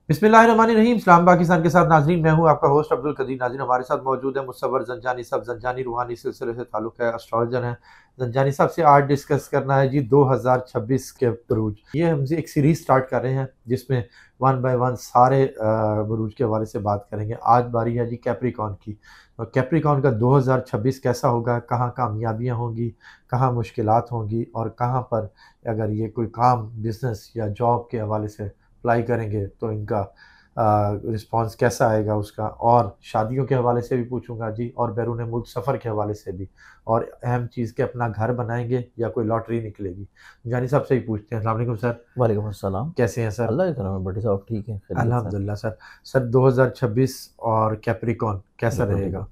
बिस्मिल्लाहिर्रहमानिर्रहीम। इस्लाम पाकिस्तान के साथ नाजरीन, मैं हूं आपका होस्ट अब्दुल कदीर। नाजरीन, हमारे साथ मौजूद है मुसव्वर ज़ंजानी साहब। ज़ंजानी रूहानी सिलसिले से ताल्लुक़ है, एस्ट्रोलॉजर हैं। ज़ंजानी साहब से आज डिस्कस करना है जी 2026 के बुरूज। ये हम एक सीरीज़ स्टार्ट कर रहे हैं जिसमें वन बाय वन सारे बुरूज के हवाले से बात करेंगे। आज बारी है जी कैप्रिकॉर्न की। और कैप्रिकॉर्न का 2026 कैसा होगा, कहाँ कामयाबियाँ होंगी, कहाँ मुश्किलात होंगी, और कहाँ पर अगर ये कोई काम बिज़नेस या जॉब के हवाले से अप्लाई करेंगे तो इनका रिस्पांस कैसा आएगा उसका। और शादियों के हवाले से भी पूछूंगा जी, और बैरून मुल्क सफ़र के हवाले से भी, और अहम चीज़ के अपना घर बनाएंगे या कोई लॉटरी निकलेगी। जानी साहब से ही पूछते हैं। अस्सलाम वालेकुम सर। वालेकुम अस्सलाम। कैसे हैं सर? अल्लाह के करम है, बड़ी साहब ठीक है, खैरियत से। अल्हम्दुलिल्लाह सर। सर 2026 और कैप्रिकॉर्न कैसा बिल्कुल ठीक है। रहेगा?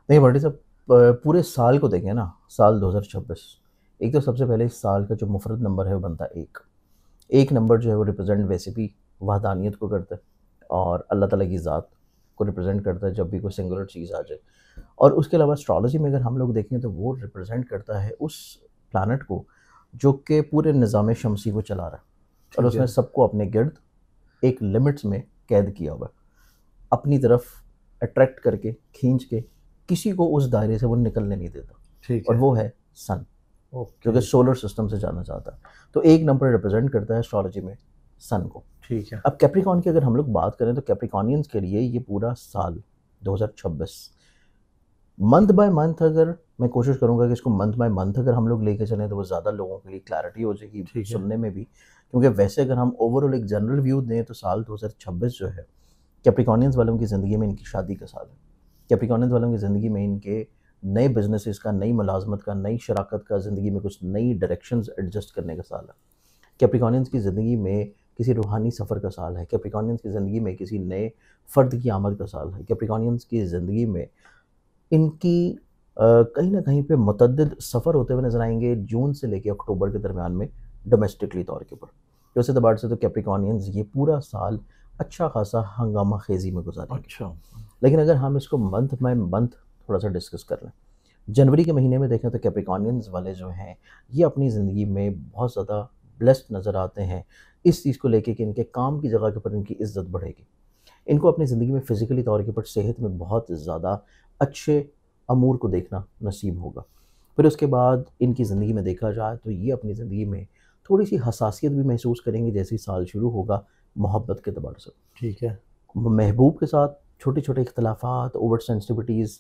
नहीं बड़ी साहब, पूरे साल को देखें ना, साल 2026, एक तो सबसे पहले इस साल का जो मुफरत नंबर है वो बनता है एक। एक नंबर जो है वो रिप्रेजेंट वैसे भी वहदानियत को करता है और अल्लाह ताला की ज़ात को रिप्रेजेंट करता है जब भी कोई सिंगुलर चीज़ आ जाए। और उसके अलावा एस्ट्रोलॉजी में अगर हम लोग देखें तो वो रिप्रेजेंट करता है उस प्लैनेट को जो कि पूरे निज़ाम शमसी को चला रहा है और ठीक उसने है। सबको अपने गिर्द एक लिमिट्स में कैद किया हुआ है, अपनी तरफ अट्रैक्ट करके खींच के किसी को उस दायरे से वो निकलने नहीं देता। ठीक और है। वो है सन, जो ओके। कि सोलर सिस्टम से जाना जाता है। तो एक नंबर रिप्रेजेंट करता है एस्ट्रोलॉजी में सन को। ठीक है। अब कैप्रिकॉर्न की अगर हम लोग बात करें तो कैप्रिकॉर्नियंस के लिए ये पूरा साल 2026 मंथ बाय मंथ, अगर मैं कोशिश करूंगा कि इसको मंथ बाय मंथ अगर हम लोग लेके चलें तो वो ज़्यादा लोगों के लिए क्लैरिटी हो जाएगी ठीक है। सुनने में भी। क्योंकि वैसे अगर हम ओवरऑल एक जनरल व्यू दें तो साल 2026 जो है कैप्रिकॉर्नियंस वालों की ज़िंदगी में इनकी शादी का साल है। कैप्रिकॉर्नियंस वालों की ज़िंदगी में इनके नए बिजनेसेस का, नई मुलाजमत का, नई शराकत का, ज़िंदगी में कुछ नई डायरेक्शंस एडजस्ट करने का साल है। कैप्रिकॉर्नियंस की ज़िंदगी में किसी रूहानी सफ़र का साल है। कैप्रिकॉर्नियंस की ज़िंदगी में किसी नए फ़र्द की आमद का साल है। कैप्रिकॉर्नियंस की ज़िंदगी में इनकी कहीं न कहीं पे मुतअद्दिद सफ़र होते हुए नज़र आएँगे जून से लेके अक्टूबर के दरमियान में, डोमेस्टिकली तौर के ऊपर। तो उस एतबार से तो कैप्रिकॉर्नियंस ये पूरा साल अच्छा खासा हंगामा खेज़ी में गुज़ारेंगे। अच्छा। लेकिन अगर हम इसको मंथ बाय मंथ थोड़ा-सा डिस्कस कर लें, जनवरी के महीने में देखें तो कैप्रिकॉर्नियंस वाले जो हैं, ये अपनी ज़िंदगी में बहुत ज़्यादा ब्लेस्ड नज़र आते हैं, इस चीज़ को लेके कि इनके काम की जगह के ऊपर इनकी इज़्ज़त बढ़ेगी। इनको अपनी ज़िंदगी में फ़िज़िकली तौर के ऊपर सेहत में बहुत ज़्यादा अच्छे अमूर को देखना नसीब होगा। फिर उसके बाद इनकी ज़िंदगी में देखा जाए तो ये अपनी ज़िंदगी में थोड़ी-सी हसासियत भी महसूस करेंगे जैसे ही साल शुरू होगा, मोहब्बत के एतबार से। ठीक है। महबूब के साथ छोटे-छोटे इख्तिलाफ़ात, ओवर सेंसिटिविटीज़,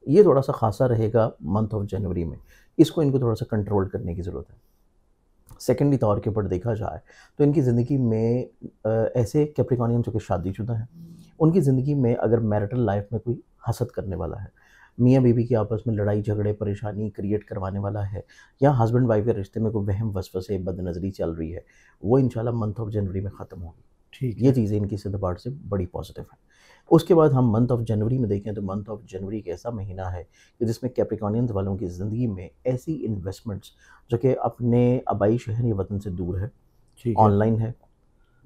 ये थोड़ा-सा ख़ासा रहेगा मंथ ऑफ जनवरी में। इसको इनको थोड़ा-सा कंट्रोल करने की ज़रूरत है। सेकेंडरी तौर के ऊपर देखा जाए तो इनकी ज़िंदगी में ऐसे कैप्रिकॉर्नियन जो कि शादीशुदा हैं, उनकी ज़िंदगी में अगर मैरिटल लाइफ में कोई हसद करने वाला है, मियाँ बीवी की आपस में लड़ाई झगड़े परेशानी क्रिएट करवाने वाला है, या हस्बैंड वाइफ के रिश्ते में कोई वहम वसवसे बदनज़री चल रही है, वो इंशाल्लाह मंथ ऑफ जनवरी में ख़त्म होगी। ठीक ये है। चीज़ें इनकी सिद्ध से बड़ी पॉजिटिव हैं। उसके बाद हम मंथ ऑफ जनवरी में देखें तो मंथ ऑफ जनवरी एक ऐसा महीना है कि जिसमें कैप्रिकॉर्नियंस वालों की ज़िंदगी में ऐसी इन्वेस्टमेंट्स जो कि अपने आबाई शहर या वतन से दूर है, ठीक है। ऑनलाइन है,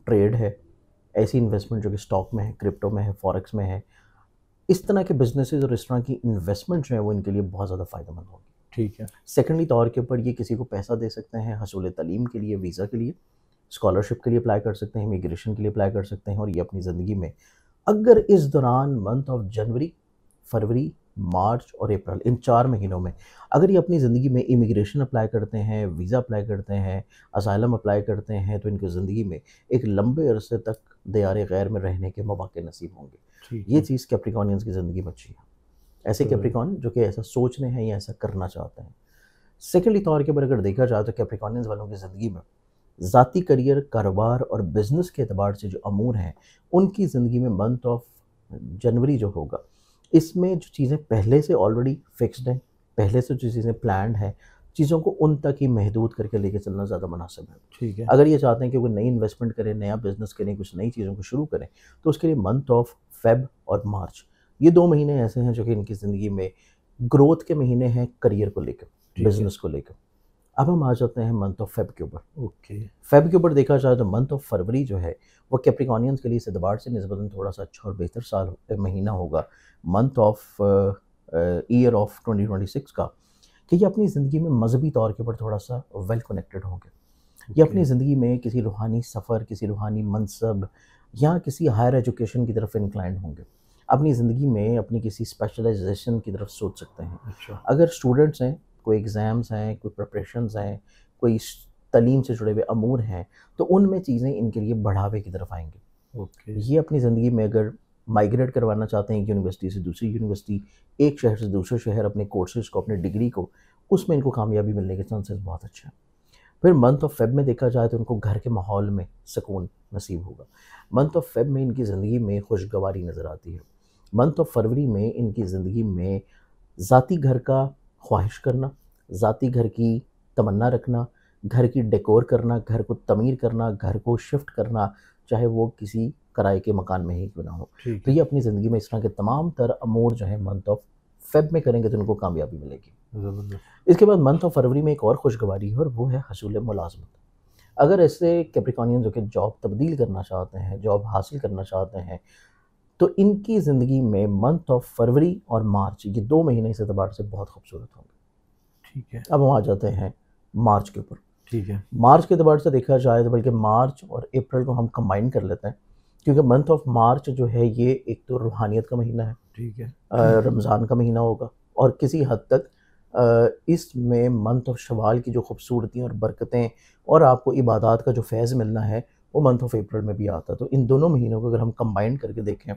ट्रेड है, ऐसी इन्वेस्टमेंट जो कि स्टॉक में है, क्रिप्टो में है, फॉरेक्स में है, इस तरह के बिजनेसेस और इस तरह की इन्वेस्टमेंट जो है वो इनके लिए बहुत ज़्यादा फ़ायदेमंद होगी। ठीक है। सेकेंडली तौर के ऊपर ये किसी को पैसा दे सकते हैं हसूल तालीम के लिए, वीज़ा के लिए, स्कॉलरशिप के लिए अप्लाई कर सकते हैं, इमिग्रेशन के लिए अप्लाई कर सकते हैं। और ये अपनी ज़िंदगी में अगर इस दौरान मंथ ऑफ जनवरी, फरवरी, मार्च और अप्रैल, इन 4 महीनों में अगर ये अपनी ज़िंदगी में इमिग्रेशन अप्लाई करते हैं, वीज़ा अप्लाई करते हैं, असाइलम अप्लाई करते हैं, तो इनकी ज़िंदगी में एक लंबे अरसे तक दियार गैर में रहने के मौके नसीब होंगे। ठीक ये है। चीज़ कैप्रिकॉर्नियंस की ज़िंदगी में अच्छी है। ऐसे तो कैप्रिकॉर्न जो कि ऐसा सोच रहे हैं या ऐसा करना चाहते हैं। सेकेंडली तौर के ऊपर अगर देखा जाए तो कैप्रिकॉर्नियंस वालों की ज़िंदगी में ज़ाती करियर, कारोबार और बिज़नेस के एतबार से जो अमूर हैं, उनकी ज़िंदगी में मंथ ऑफ जनवरी जो होगा, इसमें जो चीज़ें पहले से ऑलरेडी फिक्स्ड हैं, पहले से जो चीज़ें प्लान्ड हैं, चीज़ों को उन तक ही महदूद करके लेके चलना ज़्यादा मुनासिब है। ठीक है। अगर ये चाहते हैं कि वो नई इन्वेस्टमेंट करें, नया बिज़नेस करें, कुछ नई चीज़ों को शुरू करें, तो उसके लिए मंथ ऑफ फ़ेब और मार्च, ये 2 महीने ऐसे हैं जो कि इनकी ज़िंदगी में ग्रोथ के महीने हैं करियर को लेकर, ठीक है। बिज़नेस को लेकर। अब हम आ जाते हैं मंथ ऑफ फ़ेब के ऊपर। ओके। फ़ेब के ऊपर देखा जाए तो मंथ ऑफ फरवरी जो है वो कैप्रिकॉर्नियंस के लिए इस एतबार से निस्बतन थोड़ा-सा अच्छा और बेहतर महीना होगा, मंथ ऑफ ईयर ऑफ 2026 का, कि ये अपनी ज़िंदगी में मज़हबी तौर के ऊपर थोड़ा-सा वेल कनेक्टेड होंगे। ये ओके। अपनी ज़िंदगी में किसी रूहानी सफ़र, किसी रूहानी मनसब या किसी हायर एजुकेशन की तरफ इंक्लाइंड होंगे, अपनी ज़िंदगी में अपनी किसी स्पेशलाइजेशन की तरफ सोच सकते हैं। अच्छा। अगर स्टूडेंट्स हैं, कोई एग्ज़ाम्स हैं, कोई प्रिपरेशंस हैं, कोई तालीम से जुड़े हुए अमूर हैं, तो उनमें चीज़ें इनके लिए बढ़ावे की तरफ आएंगी। ओके। ये अपनी ज़िंदगी में अगर माइग्रेट करवाना चाहते हैं एक यूनिवर्सिटी से दूसरी यूनिवर्सिटी, एक शहर से दूसरे शहर, अपने कोर्सेज़ को, अपनी डिग्री को, उसमें इनको कामयाबी मिलने के चांसेस बहुत अच्छे हैं। फिर मंथ ऑफ फेब में देखा जाए तो उनको घर के माहौल में सुकून नसीब होगा। मंथ ऑफ फेब में इनकी ज़िंदगी में खुशगवारी नज़र आती है। मंथ ऑफ फरवरी में इनकी ज़िंदगी में ज़ाती घर का ख्वाहिश करना, ज़ाती घर की तमन्ना रखना, घर की डेकोर करना, घर को तमीर करना, घर को शिफ्ट करना, चाहे वो किसी किराए के मकान में ही क्यों ना हो। ठीक तो है। ये अपनी ज़िंदगी में इस तरह के तमाम तर अमूर जो है मंथ ऑफ फेब में करेंगे तो उनको कामयाबी मिलेगी। ज़बरदस्त। इसके बाद मंथ ऑफ फरवरी में एक और खुशगवारी है और वो है हसूल मुलाजमत। अगर ऐसे कैप्रिकॉनियन जो कि जॉब तब्दील करना चाहते हैं, जॉब हासिल करना चाहते हैं, तो इनकी ज़िंदगी में मंथ ऑफ फरवरी और मार्च, ये 2 महीने इस एतबार से बहुत खूबसूरत होंगे। ठीक है। अब हम आ जाते हैं मार्च के ऊपर। ठीक है। मार्च के एतबार से देखा जाए तो बल्कि मार्च और अप्रैल को हम कंबाइन कर लेते हैं, क्योंकि मंथ ऑफ मार्च जो है ये एक तो रूहानियत का महीना है, ठीक है। रमज़ान का महीना होगा, और किसी हद तक इसमें मंथ ऑफ शवाल की जो खूबसूरती और बरकतें और आपको इबादत का जो फैज़ मिलना है वो मंथ ऑफ अप्रैल में भी आता है। तो इन दोनों महीनों को अगर हम कंबाइन करके देखें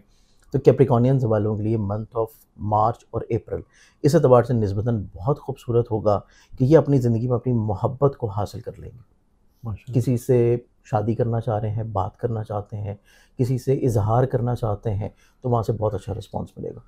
तो कैप्रिकॉनियंस वालों के लिए मंथ ऑफ मार्च और अप्रैल इस एतबार से निस्बतन बहुत खूबसूरत होगा कि ये अपनी ज़िंदगी में अपनी मोहब्बत को हासिल कर लेंगे। माशाल्लाह। किसी से शादी करना चाह रहे हैं, बात करना चाहते हैं, किसी से इजहार करना चाहते हैं, तो वहाँ से बहुत अच्छा रिस्पॉन्स मिलेगा।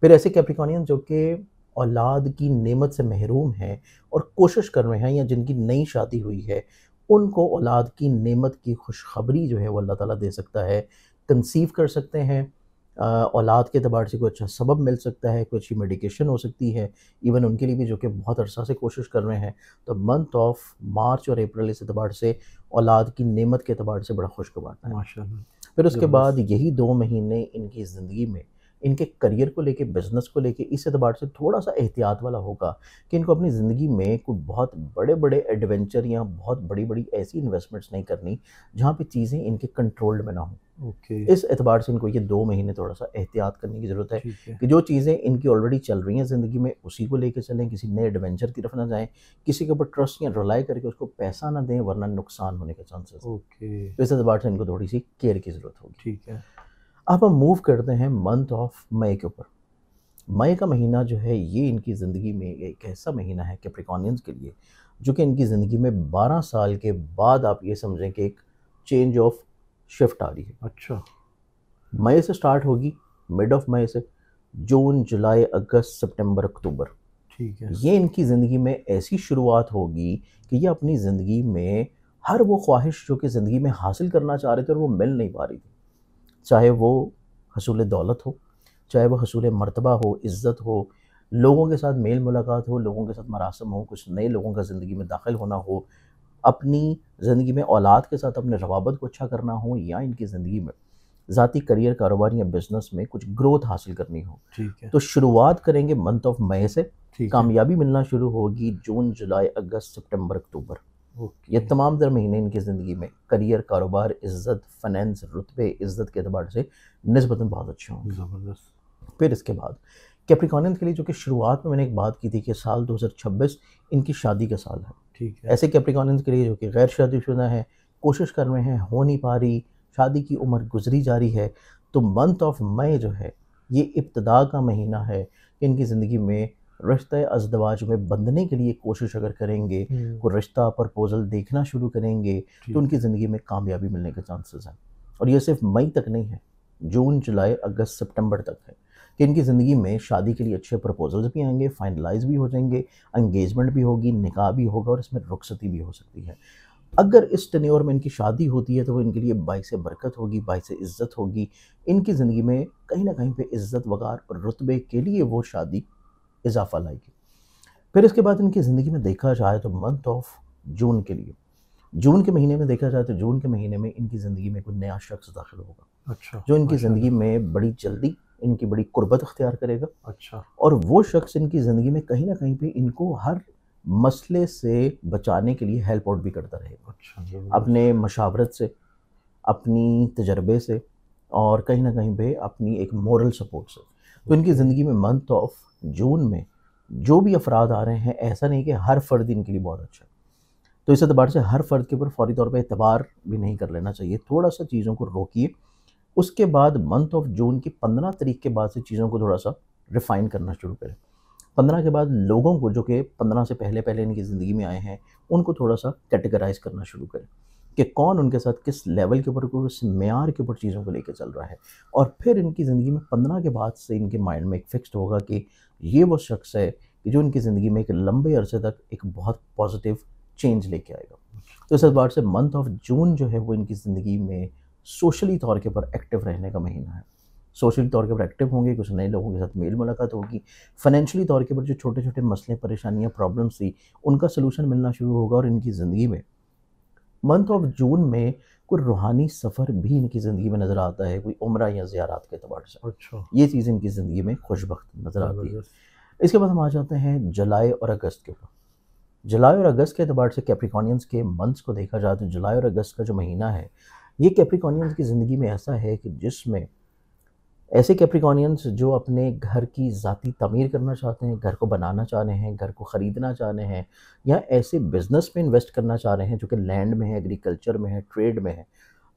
फिर ऐसे कैप्रिकॉनियन जो कि औलाद की नेमत से महरूम हैं और कोशिश कर रहे हैं, या जिनकी नई शादी हुई है, उनको औलाद की नेमत की खुशखबरी जो है वो अल्लाह ताला दे सकता है। कंसीव कर सकते हैं, औलाद के एतबार से कोई अच्छा सबब मिल सकता है, कोई अच्छी मेडिकेशन हो सकती है, इवन उनके लिए भी जो कि बहुत अरसा से कोशिश कर रहे हैं। तो मंथ ऑफ मार्च और अप्रैल इस एतबार से औलाद की नेमत के एतबार से बड़ा खुशगवार है। माशाल्लाह। फिर उसके बाद ज़बरदस्त। यही 2 महीने इनकी ज़िंदगी में इनके करियर को लेके, बिज़नेस को लेके इस एतबार से थोड़ा-सा एहतियात वाला होगा कि इनको अपनी ज़िंदगी में कोई बहुत बड़े-बड़े एडवेंचर या बहुत बड़ी-बड़ी ऐसी इन्वेस्टमेंट्स नहीं करनी, जहाँ पे चीज़ें इनके कंट्रोल्ड में ना हों। ओके। इस एतबार से इनको ये 2 महीने थोड़ा-सा एहतियात करने की ज़रूरत है ठीक है। कि जो चीज़ें इनकी ऑलरेडी चल रही हैं ज़िंदगी में, उसी को लेके चलें, किसी नए एडवेंचर की तरफ ना जाएँ, किसी के ऊपर ट्रस्ट या रिलाय करके उसको पैसा ना दें, वरना नुकसान होने के चांसेस हैं। ओके। तो इस एतबार से इनको थोड़ी-सी केयर की ज़रूरत होगी। ठीक है। अब हम मूव करते हैं मंथ ऑफ मई के ऊपर। मई का महीना जो है ये इनकी ज़िंदगी में एक ऐसा महीना है कैप्रिकॉनियंस के लिए, जो कि इनकी ज़िंदगी में 12 साल के बाद आप ये समझें कि एक चेंज ऑफ शिफ्ट आ रही है। अच्छा। मई से स्टार्ट होगी, मिड ऑफ मई से जून, जुलाई, अगस्त, सितंबर, अक्टूबर, ठीक है। ये इनकी ज़िंदगी में ऐसी शुरुआत होगी कि ये अपनी ज़िंदगी में हर वो ख्वाहिश जो कि ज़िंदगी में हासिल करना चाह रहे थे और वो मिल नहीं पा रही थी, चाहे वो हसूल दौलत हो, चाहे वो हसूल मर्तबा हो, इज़्ज़त हो, लोगों के साथ मेल मुलाकात हो, लोगों के साथ मरासम हो, कुछ नए लोगों का ज़िंदगी में दाखिल होना हो, अपनी ज़िंदगी में औलाद के साथ अपने रवाबत को अच्छा करना हो, या इनकी ज़िंदगी में ज़ाती करियर, कारोबार या बिज़नेस में कुछ ग्रोथ हासिल करनी हो। ठीक है। तो शुरुआत करेंगे मंथ ऑफ मई से, ठीक है। कामयाबी मिलना शुरू होगी जून, जुलाई, अगस्त, सितंबर, अक्टूबर। ओके। ये तमाम तर महीने इनकी ज़िंदगी में करियर, कारोबार, इज़्ज़त, फ़ाइनेंस, रुतबे, इज़्ज़त के एतबार से निस्बतन बहुत अच्छे होंगे। ज़बरदस्त। फिर इसके बाद कैप्रिकॉनियंस के लिए, जो कि शुरुआत में मैंने एक बात की थी कि साल 2026 इनकी शादी का साल है। ठीक है। ऐसे कैप्रिकॉनियंस के लिए जो कि गैर शादीशुदा हैं, कोशिश कर रहे हैं, हो नहीं पा रही, शादी की उम्र गुजरी जा रही है, तो मंथ ऑफ मई जो है ये इब्तिदा का महीना है कि इनकी ज़िंदगी में रिश्ते अज़दवाज में बंधने के लिए कोशिश अगर करेंगे, कोई रिश्ता प्रपोज़ल देखना शुरू करेंगे, ठीक तो उनकी ज़िंदगी में कामयाबी मिलने के चांसेस हैं। और ये सिर्फ मई तक नहीं है, जून, जुलाई, अगस्त, सितंबर तक है कि इनकी ज़िंदगी में शादी के लिए अच्छे प्रपोज़ल्स भी आएंगे, फाइनलाइज भी हो जाएंगे, एंगेजमेंट भी होगी, निकाह भी होगा और इसमें रुखसती भी हो सकती है। अगर इस टेन्योर में इनकी शादी होती है तो वो इनके लिए बाइस बरकत होगी, बाइस इज़्ज़त होगी। इनकी ज़िंदगी में कहीं ना कहीं पे इज़्ज़त, वक़ार और रुतबे के लिए वो शादी इजाफ़ा लाएगी। फिर इसके बाद इनकी ज़िंदगी में देखा जाए तो मंथ ऑफ जून के लिए, जून के महीने में देखा जाए तो जून के महीने में इनकी ज़िंदगी में कोई नया शख्स दाखिल होगा, अच्छा। जो इनकी माशाल्लाह। ज़िंदगी में बड़ी जल्दी इनकी बड़ी कुर्बत अख्तियार करेगा। अच्छा। और वो शख्स इनकी ज़िंदगी में कहीं ना कहीं पे इनको हर मसले से बचाने के लिए हेल्प आउट भी करता रहेगा, अच्छा। ज़बरदस्त। अपने मशावरत से, अपनी तजर्बे से और कहीं ना कहीं पे अपनी एक मोरल सपोर्ट से। तो इनकी ज़िंदगी में मंथ ऑफ जून में जो भी अफराद आ रहे हैं, ऐसा नहीं कि हर फ़र्द इनके लिए बहुत अच्छा है। तो इस एतबार से हर फ़र्द के ऊपर फ़ौरी तौर पे एतबार भी नहीं कर लेना चाहिए, थोड़ा सा चीज़ों को रोकिए। उसके बाद मंथ ऑफ जून की 15 तारीख के बाद से चीज़ों को थोड़ा सा रिफ़ाइन करना शुरू करें। 15 के बाद लोगों को जो कि 15 से पहले पहले इनकी ज़िंदगी में आए हैं, उनको थोड़ा सा कैटेगराइज़ करना शुरू करें कि कौन उनके साथ किस लेवल के ऊपर, किस मेयार के ऊपर चीज़ों को लेके चल रहा है। और फिर इनकी ज़िंदगी में 15 के बाद से इनके माइंड में एक फ़िक्स्ड होगा कि ये वो शख्स है कि जो इनकी ज़िंदगी में एक लंबे अरसे तक एक बहुत पॉजिटिव चेंज लेके आएगा। तो इस एतबार से मंथ ऑफ जून जो है वो इनकी ज़िंदगी में सोशली तौर के ऊपर एक्टिव रहने का महीना है। सोशली तौर के ऊपर एक्टिव होंगे, कुछ नए लोगों के साथ मेल मुलाकात होगी, फाइनेंशियली तौर के ऊपर जो छोटे छोटे मसले, परेशानियाँ, प्रॉब्लम्स थी, उनका सलूशन मिलना शुरू होगा। और इनकी ज़िंदगी में मंथ ऑफ जून में कोई रूहानी सफ़र भी इनकी ज़िंदगी में नज़र आता है, कोई उम्रा या ज़ियारत के अतबार से। अच्छा, ये चीज़ इनकी ज़िंदगी में खुशबख्त नज़र आती है। ज़बरदस्त। इसके बाद हम आ जाते हैं जुलाई और अगस्त के ऊपर। जुलाई और अगस्त के अतबार से कैप्रिकॉनियंस के मंथ्स को देखा जाए तो जुलाई और अगस्त का जो महीना है, ये कैप्रिकॉनियंस की ज़िंदगी में ऐसा है कि जिसमें ऐसे कैप्रिकॉनियंस जो अपने घर की ज़ाती तमीर करना चाहते हैं, घर को बनाना चाह रहे हैं, घर को ख़रीदना चाह रहे हैं, या ऐसे बिज़नेस में इन्वेस्ट करना चाह रहे हैं जो कि लैंड में है, एग्रीकल्चर में है, ट्रेड में है,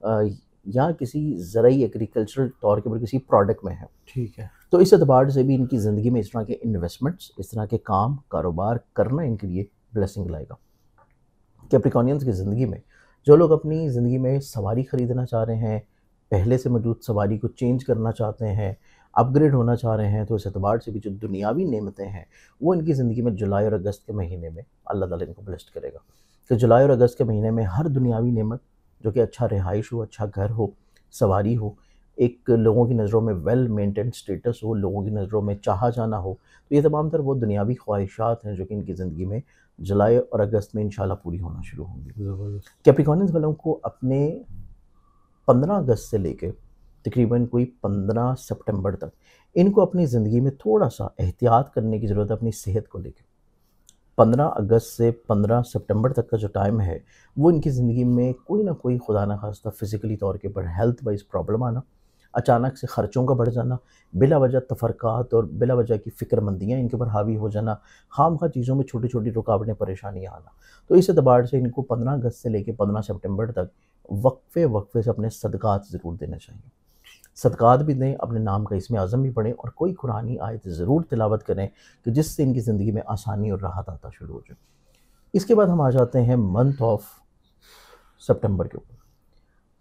अ, या किसी ज़रई एग्रीकल्चरल तौर के ऊपर किसी प्रोडक्ट में है। ठीक है। तो इस एतबार से भी इनकी ज़िंदगी में इस तरह के इन्वेस्टमेंट्स, इस तरह के काम, कारोबार करना इनके लिए ब्लेसिंग लाएगा। कैप्रिकॉनियंस की ज़िंदगी में जो लोग अपनी ज़िंदगी में सवारी ख़रीदना चाह रहे हैं, पहले से मौजूद सवारी को चेंज करना चाहते हैं, अपग्रेड होना चाह रहे हैं, तो इस एतबार से भी जो दुनियावी नेमतें हैं, वो इनकी ज़िंदगी में जुलाई और अगस्त के महीने में अल्लाह ताला इनको ब्लेस्ड करेगा। तो जुलाई और अगस्त के महीने में हर दुनियावी नेमत, जो कि अच्छा रिहाइश हो, अच्छा घर हो, सवारी हो, एक लोगों की नज़रों में वेल मेंटेन्ड स्टेटस हो, लोगों की नज़रों में चाहा जाना हो, तो ये तमाम तर वो दुनियावी ख्वाहिशात हैं जो कि इनकी ज़िंदगी में जुलाई और अगस्त में इंशाल्लाह पूरी होना शुरू होंगी। ज़बरदस्त। कैप्रिकॉनियंस वालों को अपने 15 अगस्त से लेके तकरीबन कोई 15 सितंबर तक इनको अपनी ज़िंदगी में थोड़ा-सा एहतियात करने की ज़रूरत है अपनी सेहत को लेके। 15 अगस्त से 15 सितंबर तक का जो टाइम है, वो इनकी ज़िंदगी में कोई ना कोई खुदा न खास्ता फ़िज़िकली तौर के ऊपर हेल्थ वाइज़ प्रॉब्लम आना, अचानक से ख़र्चों का बढ़ जाना, बिला वजह तफ़रक़ात और बिला वजह की फ़िक्रमंदियाँ इनके ऊपर हावी हो जाना, खामख़ा चीज़ों में छोटी-छोटी रुकावटें, परेशानियाँ आना। तो इस एतबार से इनको 15 अगस्त से लेके 15 सितंबर तक वक्फ़े से अपने सदक़ात ज़रूर देने चाहिए। सदक़ात भी दें, अपने नाम का इसमें आज़म भी पढ़ें और कोई कुरानी आयत ज़रूर तिलावत करें कि जिससे इनकी ज़िंदगी में आसानी और राहत आता शुरू हो जाए। इसके बाद हम आ जाते हैं मंथ ऑफ सितंबर के ऊपर।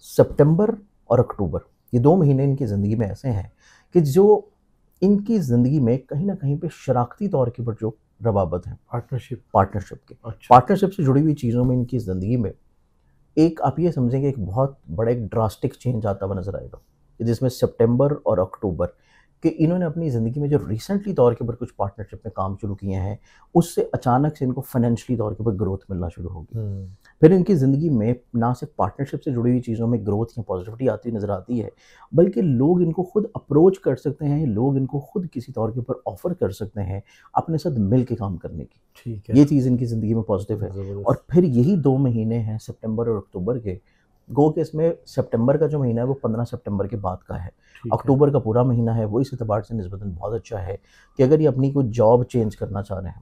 सितंबर और अक्टूबर, ये 2 महीने इनकी ज़िंदगी में ऐसे हैं कि जो इनकी ज़िंदगी में कहीं न कहीं पे शराकती तौर के ऊपर जो रवाबत है, पार्टनरशिप के, अच्छा। पार्टनरशिप से जुड़ी हुई चीज़ों में इनकी ज़िंदगी में एक आप ये समझेंगे एक बहुत बड़ा एक ड्रास्टिक चेंज आता हुआ नज़र आएगा, कि जिसमें सितंबर और अक्टूबर कि इन्होंने अपनी ज़िंदगी में जो रिसेंटली तौर के ऊपर कुछ पार्टनरशिप में काम शुरू किए हैं, उससे अचानक से इनको फाइनेंशियली तौर के ऊपर ग्रोथ मिलना शुरू होगी। फिर इनकी ज़िंदगी में ना सिर्फ पार्टनरशिप से जुड़ी हुई चीज़ों में ग्रोथ या पॉजिटिविटी आती नज़र आती है, बल्कि लोग इनको खुद अप्रोच कर सकते हैं, लोग इनको खुद किसी तौर के ऊपर ऑफ़र कर सकते हैं अपने साथ मिल के काम करने की। ठीक है। ये चीज़ इनकी ज़िंदगी में पॉजिटिव है। ज़बरदस्त। और फिर यही 2 महीने हैं सितंबर और अक्टूबर के, गो कि इसमें सितंबर का जो महीना है वो 15 सितंबर के बाद का है। ठीक है। अक्टूबर का पूरा महीना है वो इस एतबार से निस्बतन बहुत अच्छा है कि अगर ये अपनी कोई जॉब चेंज करना चाह रहे हैं,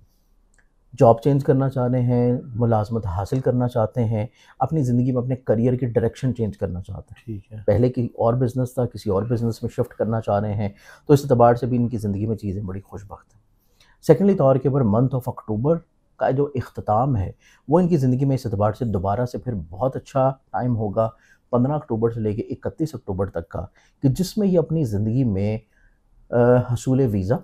जॉब चेंज करना चाह रहे हैं, मुलाज़मत हासिल करना चाहते हैं, अपनी ज़िंदगी में अपने करियर की डायरेक्शन चेंज करना चाहते हैं, ठीक है। पहले की और बिज़नेस था, किसी और बिज़नेस में शिफ्ट करना चाह रहे हैं, तो इस एतबार से भी इनकी ज़िंदगी में चीज़ें बड़ी खुशबख्त हैं। सेकेंडली तौर के ऊपर मंथ ऑफ अक्टूबर का जो इख्तिताम है, वो इनकी ज़िंदगी में इस एतबार से दोबारा से फिर बहुत अच्छा टाइम होगा 15 अक्टूबर से लेके 31 अक्टूबर तक का, कि जिसमें ये अपनी ज़िंदगी में हसूल वीज़ा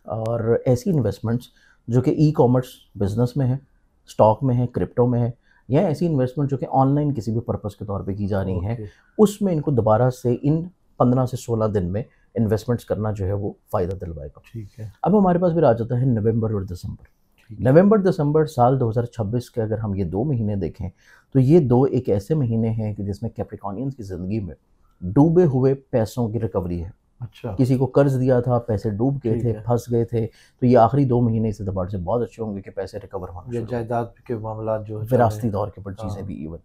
और ऐसी इन्वेस्टमेंट्स जो कि ई-कॉमर्स बिज़नेस में है, स्टॉक में है, क्रिप्टो में है, या ऐसी इन्वेस्टमेंट जो कि ऑनलाइन किसी भी पर्पज़ के तौर पे की जा रही हैं, ओके। उसमें इनको दोबारा से इन 15 से 16 दिन में इन्वेस्टमेंट्स करना जो है वो फ़ायदा दिलवाएगा। ठीक है। अब हमारे पास फिर आ जाता है नवंबर और दिसंबर। ठीक है। नवंबर दिसंबर साल 2026 के अगर हम ये 2 महीने देखें, तो ये 2 एक ऐसे महीने हैं कि जिसमें कैप्रिकॉनियंस की ज़िंदगी में डूबे हुए पैसों की रिकवरी है। अच्छा। किसी को कर्ज दिया था, पैसे डूब गए ठीक थे, है। फँस गए थे, तो ये आखिरी 2 महीने इस एतबार से बहुत अच्छे होंगे कि पैसे रिकवर होना या शुरू, जायदाद के मामलात जो चल रहे विरासती हैं। तौर के ऊपर चीज़ें हाँ। भी इवन।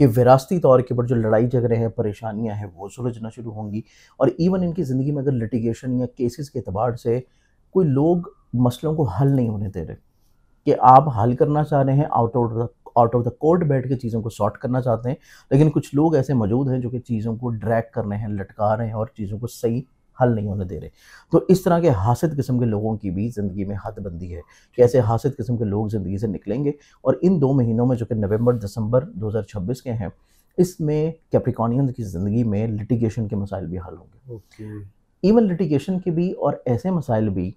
कि विरासती तौर के ऊपर जो लड़ाई झगड़े हैं, परेशानियां हैं, वो सुलझना शुरू होंगी। और इवन इनकी ज़िंदगी में अगर लिटिगेशन या केसेस के अतबार से कोई लोग मसलों को हल नहीं होने दे रहे, कि आप हल करना चाह रहे हैं, आउट ऑफ द कोर्ट बैठ के चीज़ों को सॉर्ट करना चाहते हैं, लेकिन कुछ लोग ऐसे मौजूद हैं जो कि चीज़ों को ड्रैग कर रहे हैं, लटका रहे हैं और चीज़ों को सही हल नहीं होने दे रहे। तो इस तरह के हासिद किस्म के लोगों की भी ज़िंदगी में हदबंदी है कि ऐसे हासिद किस्म के लोग ज़िंदगी से निकलेंगे। और इन 2 महीनों में जो कि नवंबर दिसंबर 2026 के हैं, इसमें कैप्रिकॉर्नियंस की ज़िंदगी में लिटिगेशन के मसाइल भी हल होंगे। इवन लिटिगेशन के भी और ऐसे मसाइल भी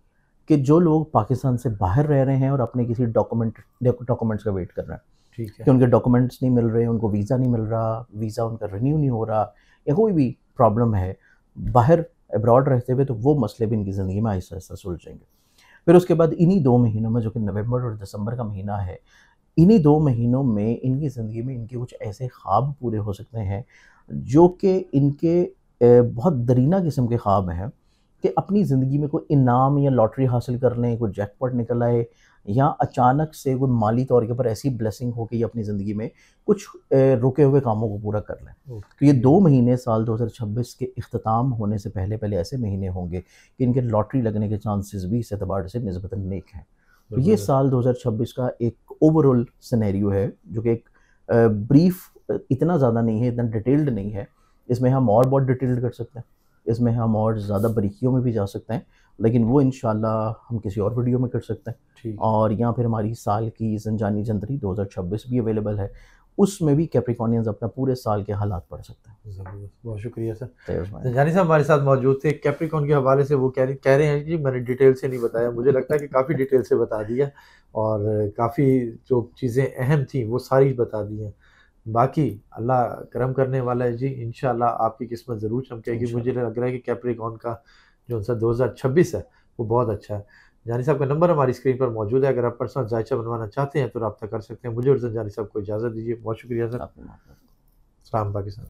कि जो लोग पाकिस्तान से बाहर रह रहे हैं और अपने किसी डॉक्यूमेंट्स का वेट कर रहे हैं, ठीक है, कि उनके डॉक्यूमेंट्स नहीं मिल रहे, उनको वीज़ा नहीं मिल रहा, वीज़ा उनका रिन्यू नहीं हो रहा, या कोई भी प्रॉब्लम है बाहर अब्रॉड रहते हुए, तो वो मसले भी इनकी ज़िंदगी में आहिस्ता आहिस्ता सुलझेंगे। फिर उसके बाद इन्हीं 2 महीनों में, जो कि नवंबर और दिसंबर का महीना है, इन्हीं 2 महीनों में इनकी ज़िंदगी में इनके कुछ ऐसे ख्वाब पूरे हो सकते हैं जो कि इनके बहुत दरीना किस्म के ख्वाब हैं, कि अपनी ज़िंदगी में कोई इनाम या लॉटरी हासिल कर लें, कोई जैकपॉट निकल आए, या अचानक से कोई माली तौर के ऊपर ऐसी ब्लेसिंग हो कि ये अपनी ज़िंदगी में कुछ रुके हुए कामों को पूरा कर लें। तो ये 2 महीने साल 2026 के इख्तिताम होने से पहले पहले ऐसे महीने होंगे कि इनके लॉटरी लगने के चांसेस भी इस एतबार से निस्बतन नेक हैं। तो ये साल 2026 का एक ओवरऑल सिनेरियो है, जो कि एक ब्रीफ, इतना ज़्यादा नहीं है, इतना डिटेल्ड नहीं है। इसमें हम और बहुत डिटेल्ड कर सकते हैं, इसमें हम और ज़्यादा बारीकियों में भी जा सकते हैं, लेकिन वो इंशाल्लाह हम किसी और वीडियो में कर सकते हैं। ठीक। और यहाँ फिर हमारी साल की ज़ंजानी जंतरी 2026 भी अवेलेबल है, उसमें भी कैप्रिकॉर्नियंस अपना पूरे साल के हालात पढ़ सकते हैं। ज़बरदस्त, बहुत शुक्रिया सर। तैयब भाई। जानी साहब हमारे साथ मौजूद थे। कैप्रिकॉर्न के हवाले से वो कह रहे हैं कि मैंने डिटेल से नहीं बताया, मुझे लगता है कि काफ़ी डिटेल से बता दिया, और काफ़ी जो चीज़ें अहम थी वो सारी बता दी हैं। बाकी अल्लाह करम करने वाला है जी, इंशाल्लाह आपकी किस्मत ज़रूर चमकेगी। मुझे लग रहा है कि कैप्रिकॉर्न का जो सा 2026 है वो बहुत अच्छा है। जानी साहब का नंबर हमारी स्क्रीन पर मौजूद है, अगर आप पर्सनल जायचा बनवाना चाहते हैं तो रब्ता कर सकते हैं। मुझे और जानी साहब को इजाज़त दीजिए। बहुत शुक्रिया सर। आपको माफ़। सलाम पाकिस्तान।